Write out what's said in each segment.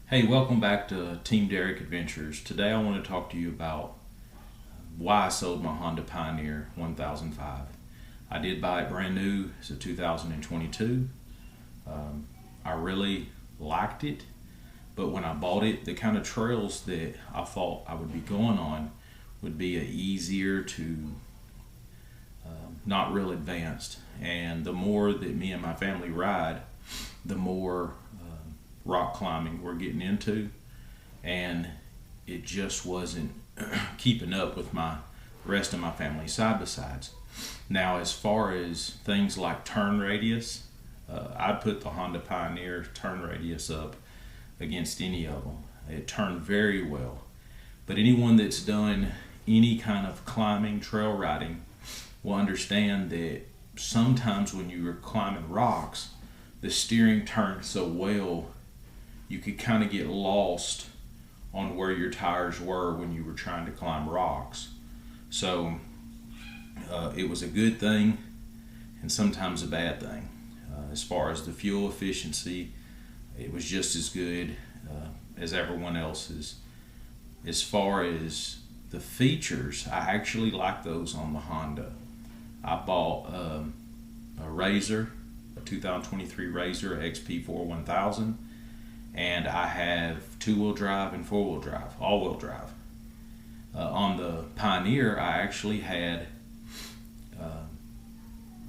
Hey, welcome back to Team Derek Adventures. Today I want to talk to you about why I sold my Honda Pioneer 1005. I did buy it brand new. It's a 2022. I really liked it, but when I bought it, the kind of trails that I thought I would be going on would be easier to not real advanced. And the more that me and my family ride, the more rock climbing we're getting into, and it just wasn't keeping up with my rest of my family side by sides. Now, as far as things like turn radius, I'd put the Honda Pioneer turn radius up against any of them. It turned very well. But anyone that's done any kind of climbing, trail riding, will understand that sometimes when you are climbing rocks, the steering turns so well you could kind of get lost on where your tires were when you were trying to climb rocks. So it was a good thing and sometimes a bad thing. As far as the fuel efficiency, it was just as good as everyone else's. As far as the features, I actually like those on the Honda. I bought a Razor, a 2023 Razor XP4 1000, and I have two-wheel drive and four-wheel drive, all-wheel drive. On the Pioneer, I actually had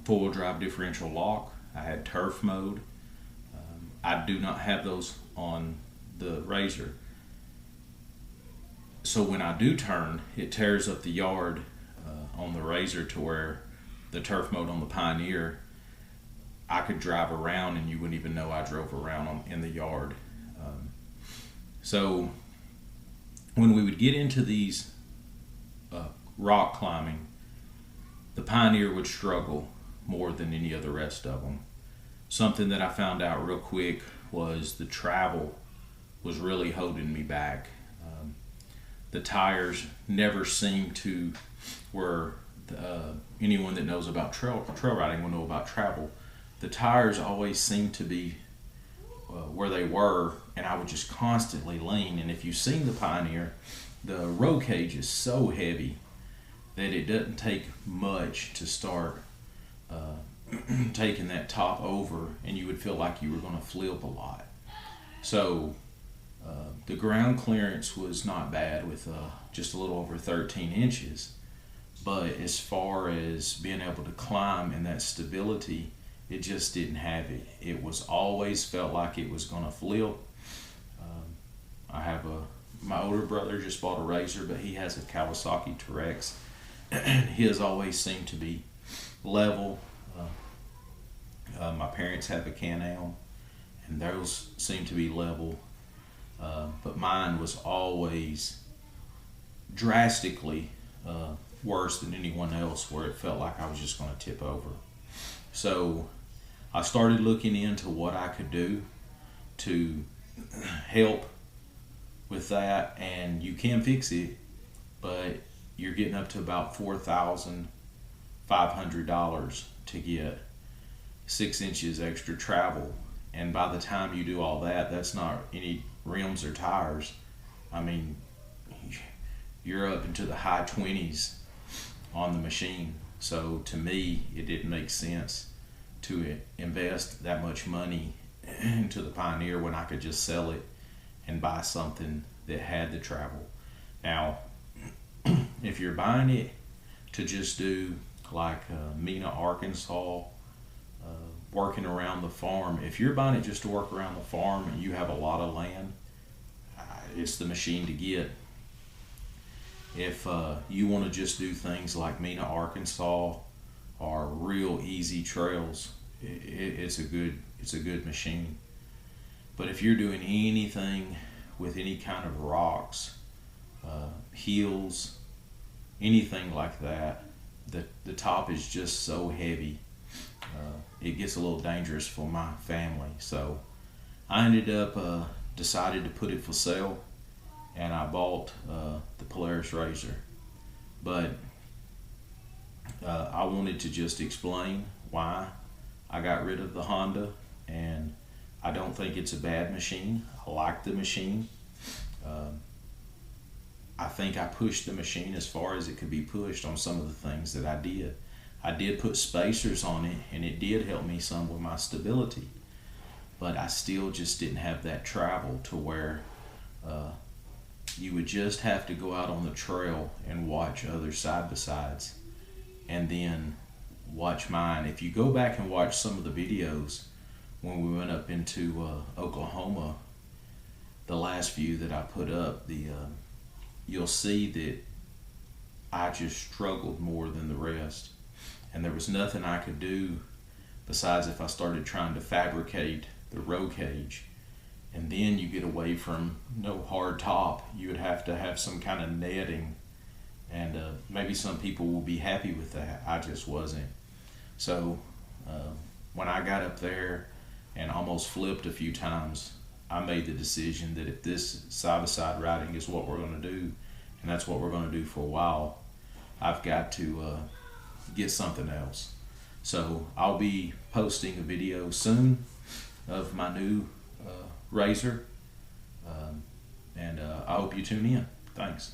four-wheel drive differential lock. I had turf mode. I do not have those on the Razor. So when I do turn, it tears up the yard on the Razor to where the turf mode on the Pioneer, I could drive around and you wouldn't even know I drove around in the yard. So when we would get into these rock climbing, the Pioneer would struggle more than any of the rest of them. Something that I found out real quick was the travel was really holding me back. The tires never seemed to, where anyone that knows about trail riding will know about travel, the tires always seemed to be where they were, and I would just constantly lean. And if you've seen the Pioneer, the roll cage is so heavy that it doesn't take much to start taking that top over, and you would feel like you were going to flip a lot. So the ground clearance was not bad with just a little over 13 inches, but as far as being able to climb and that stability, it just didn't have it. It was always felt like it was going to flip. I have my older brother just bought a Razor, but he has a Kawasaki T-Rex, and his always seemed to be level. My parents have a Can-Am, and those seem to be level. But mine was always drastically worse than anyone else, where it felt like I was just going to tip over. So I started looking into what I could do to help with that, and you can fix it, but you're getting up to about $4,500 to get 6 inches extra travel. And by the time you do all that, that's not any rims or tires. I mean, you're up into the high 20s on the machine. So to me, it didn't make sense to invest that much money into the Pioneer when I could just sell it and buy something that had the travel. Now, if you're buying it to just do like Mena, Arkansas, working around the farm, if you're buying it just to work around the farm and you have a lot of land, it's the machine to get. If you want to just do things like Mena, Arkansas, or real easy trails, it's a good machine. But if you're doing anything with any kind of rocks, hills, anything like that, the top is just so heavy. It gets a little dangerous for my family. So I ended up decided to put it for sale, and I bought the Polaris Razor. But I wanted to just explain why I got rid of the Honda and I don't think it's a bad machine. I like the machine. I think I pushed the machine as far as it could be pushed on some of the things that I did. I did put spacers on it, and it did help me some with my stability. But I still just didn't have that travel to where you would just have to go out on the trail and watch other side-by-sides and then watch mine. If you go back and watch some of the videos when we went up into Oklahoma, the last few that I put up, you'll see that I just struggled more than the rest. And there was nothing I could do besides if I started trying to fabricate the roll cage. And then you get away from no hard top. You would have to have some kind of netting. And maybe some people will be happy with that. I just wasn't. So when I got up there and almost flipped a few times, I made the decision that if this side-by-side riding is what we're going to do, and that's what we're going to do for a while, I've got to get something else. So I'll be posting a video soon of my new Razor, and I hope you tune in. Thanks.